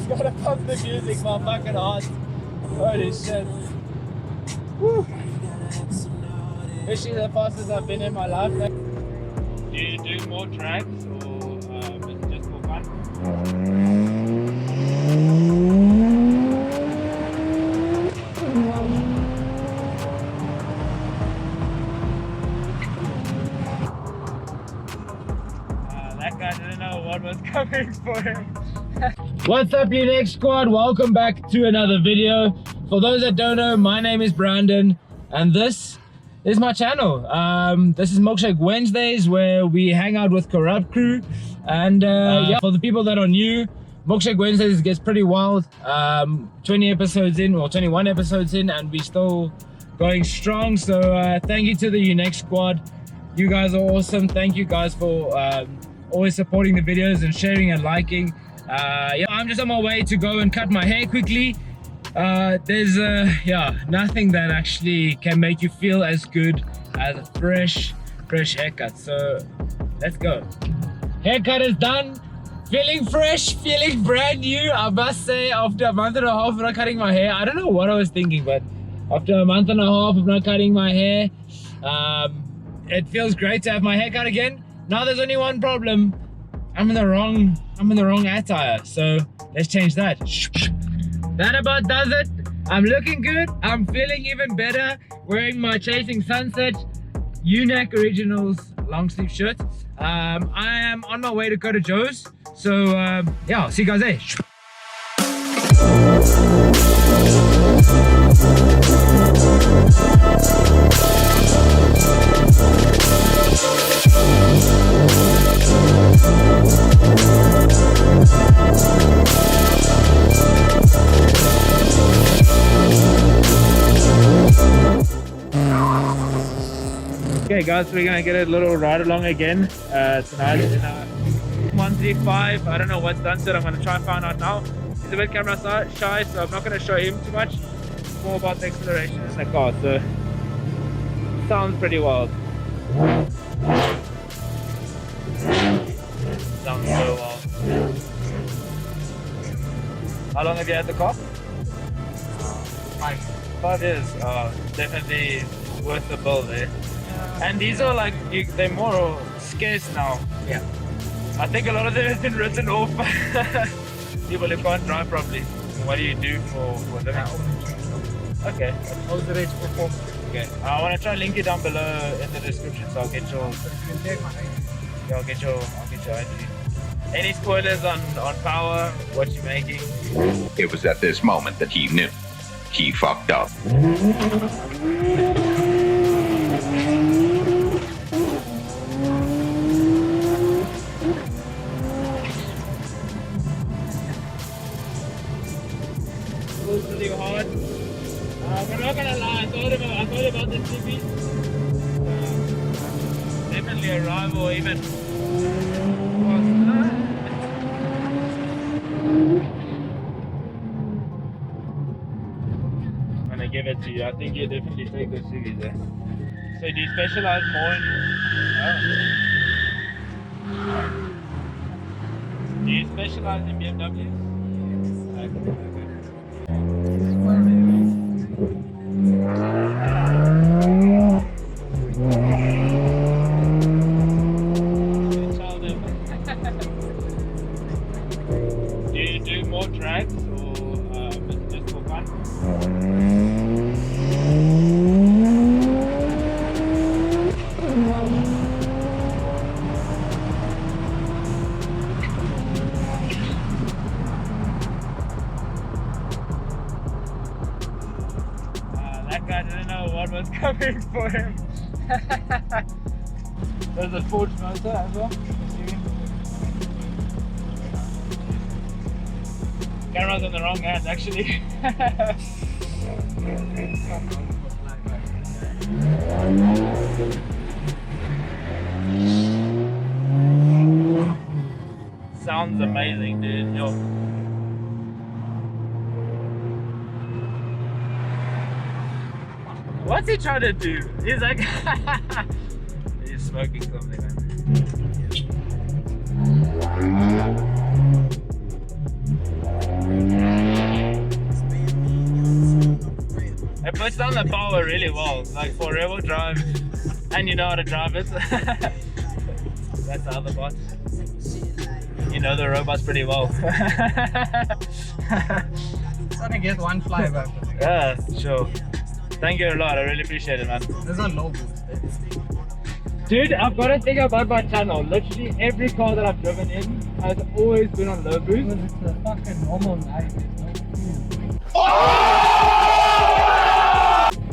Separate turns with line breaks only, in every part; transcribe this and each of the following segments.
gotta pump the music, my fucking heart. Holy shit. Woo. Especially the fastest I've been in my life. Do you do more tracks or is it just for fun? That guy didn't know what was coming for him. What's up, you next squad? Welcome back to another video. For those that don't know, my name is Brandon and this is my channel. This is Milkshake Wednesdays, where we hang out with Corrupt Crew. And yeah, for the people that are new, Milkshake Wednesdays gets pretty wild. 20 episodes in, or 21 episodes in, and we're still going strong. So thank you to the UNEX squad. You guys are awesome. Thank you guys for always supporting the videos and sharing and liking. Yeah, I'm just on my way to go and cut my hair quickly. There's yeah, nothing that actually can make you feel as good as a fresh haircut. So let's go. Haircut is done. Feeling fresh, feeling brand new. I must say, after a month and a half of not cutting my hair, I don't know what I was thinking, but after a month and a half of not cutting my hair, it feels great to have my hair cut again. Now there's only one problem. I'm in the wrong attire, so let's change that. That about does it. I'm looking good. I'm feeling even better. Wearing my Chasing Sunset UNEX Originals long sleeve shirt. I am on my way to go to Joe's. So yeah, I'll see you guys there. Okay guys, we're gonna get a little ride along again tonight in a 135. I don't know what's done to it. I'm gonna try and find out now. He's a bit camera shy, so I'm not gonna show him too much. It's more about the acceleration in the car, so sounds pretty wild. Sounds so wild. How long have you had the car? 5 years. Definitely worth the bill there. And these are like, they're more scarce now. Yeah. I think a lot of them have been written off. People who can't drive properly. What do you do for living? Okay. How's the race perform? Okay. I want to try and link it down below in the description, so I'll get your. Yeah, I'll get your ID. Any spoilers on power? What you're making?
It was at this moment that he knew he fucked up.
Really hard. We're not gonna lie, I thought about the TV. Definitely a rival, even faster. I'm gonna give it to you. I think you definitely take the CV there. So do you specialize more in? Do you specialize in BMWs? Okay. Do you do more tracks or is it just for fun? That guy didn't know what was coming for him. There's a Ford motor as well. Camera's in the wrong hand actually. Sounds amazing, dude. Yo. What's he trying to do? He's like he's smoking something. it's done the power really well, like for rear-wheel drive, and you know how to drive it. That's the other part. You know the robots pretty well.
It's gonna get one flyback.
Yeah, sure. Thank you a lot, I really appreciate it, man.
There's a low boost.
Dude, I've got to think about my channel. Literally every car that I've driven in has always been on low boost.
Because it's a fucking normal life.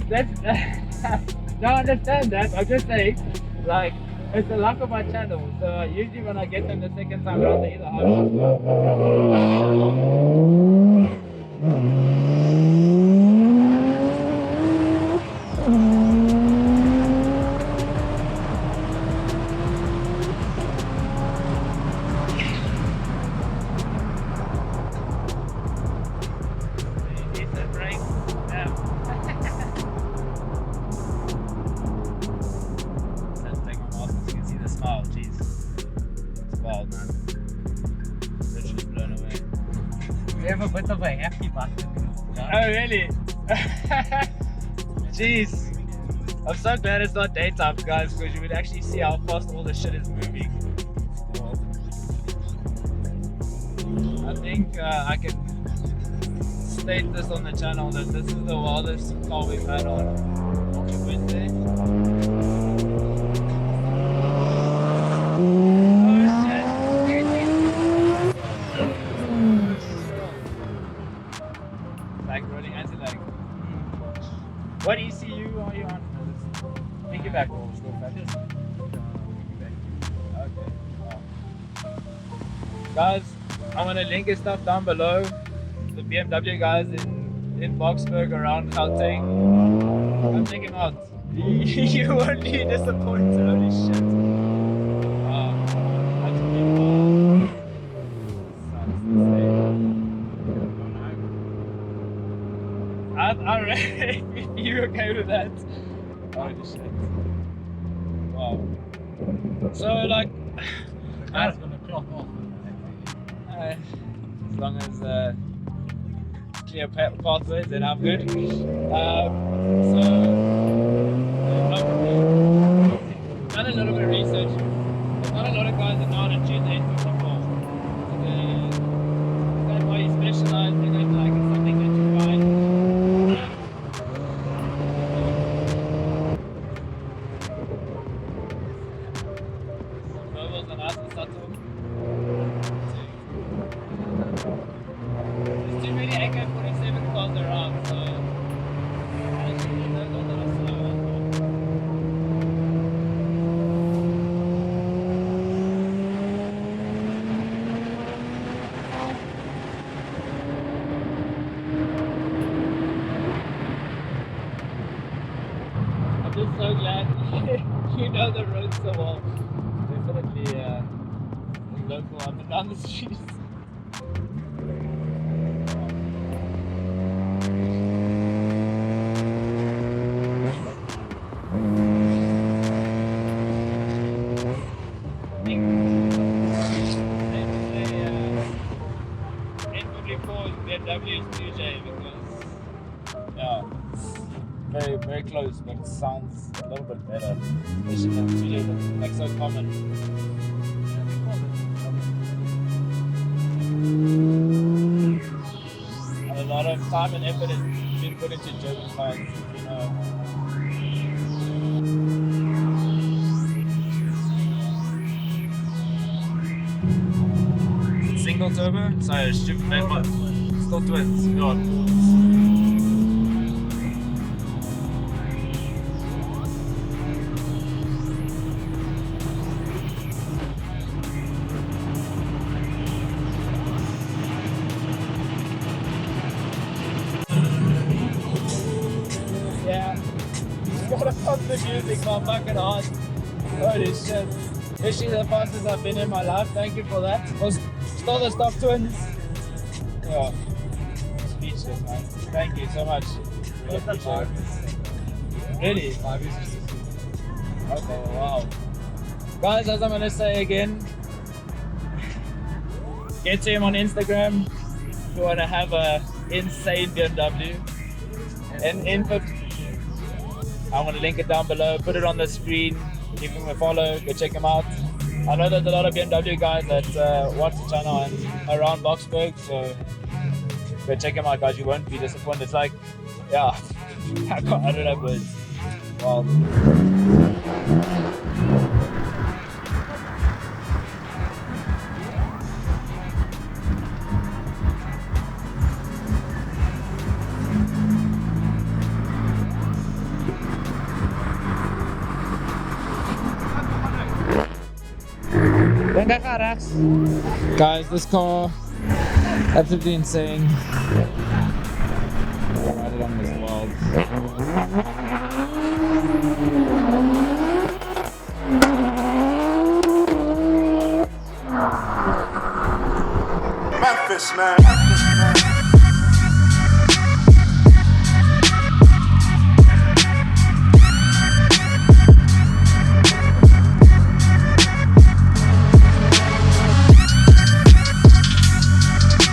That's no, I understand that. I'm just saying, like, it's the luck of my channel. So usually when I get them the second time around, they either
We have a bit of a hefty button.
Oh really? Jeez. I'm so glad it's not daytime, guys, because you would actually see how fast all the shit is moving. I think I can state this on the channel that this is the wildest car we've had on Wednesday. What ECU are you on? Piggyback or still fast? Okay. Guys, I'm gonna link his stuff down below. The BMW guys in Boxburg around Gauteng. Come check him out. You won't be disappointed. Holy shit. That's beautiful. Sounds insane. I'm ready. You okay with that? Holy shit. Wow. So like
The car's gonna clock off.
as long as clear pathways, then I'm good. Done a little bit of research. There's not a lot of guys that know how to tune the N54. That's why you specialize in it, like it's something that you find. Levels are nice and subtle. There's too many AK-47 cars around, so actually those ones that are slow as well. I'm just so glad you know the road so well. Definitely local up and down the streets. N54 is BMW is 2J because very, very close, but it sounds a little bit better. Especially when 2J is like so common. And a lot of time and effort has been put into German cars, you know. Single turbo? Sorry, stupid man, but still twins. God. Yeah, just gotta pump the music my fucking heart. Holy shit. This is the fastest I've been in my life, thank you for that. Was still the stock twins. Yeah. Speechless, man. Thank you so much. I appreciate it. Really? Okay, wow. Guys, as I'm gonna say again, get to him on Instagram if you wanna have a insane BMW. And I'm going to link it down below, put it on the screen. Give him a follow, go check him out. I know there's a lot of BMW guys that watch the channel and around Boxburg, so go check him out, guys. You won't be disappointed. It's like, yeah, I don't know, but it's wild. Guys, this car, absolutely insane. Ride it on this wild.
Memphis, man.